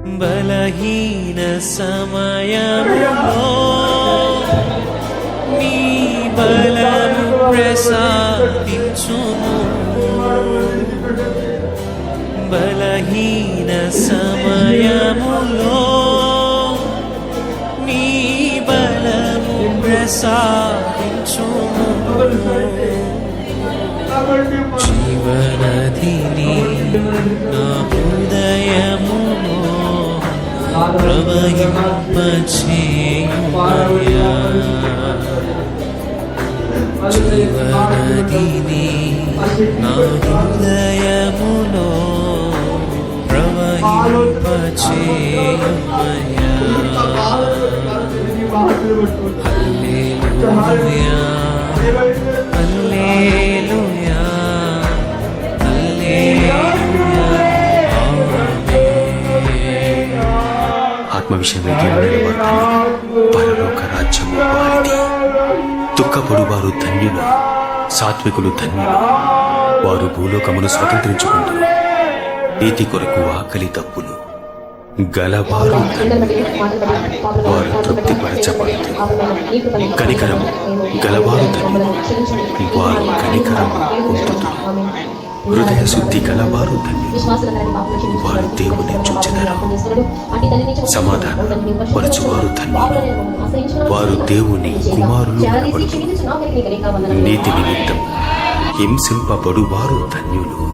బలహీన సమయములో నీ బలము ప్రసాదించుము. బలహీన సమయములో నీ బలము ప్రసాదించుము. జీవనదిని నా హృదయములో ప్రవహింపచేయుమయ్యా. జీవనదిని నా హృదయములో ప్రవహింపచేయుమయ్యా. హల్లెలూయా హల్లెలూయా హల్లెలూయా ఆమేన్. ఆత్మ విషయమై దేవుని వారు పరలోక రాజ్యము వారిది. దుఃఖపడు వారు ధన్యులు, సాత్వికులు ధన్యులు, వారు భూలోకమును స్వతంత్రించుకుంటారు. నీతి కొరకు ఆకలి దప్పులు గలవారు ధన్యులు, వారు తృప్తిపరచబడతారు. కనికరము గలవారు ధన్యులు, వారు కనికరము పొందుతారు. హృదయ శుద్ధి గలవారు ధన్యులు, వారు దేవుని చూచెదరు. సమాధానం పరచువారు ధన్యులు, వారు దేవుని కుమారులు అనబడుదురు. నీతి నిమిత్తం హింసింపబడువారు ధన్యులు,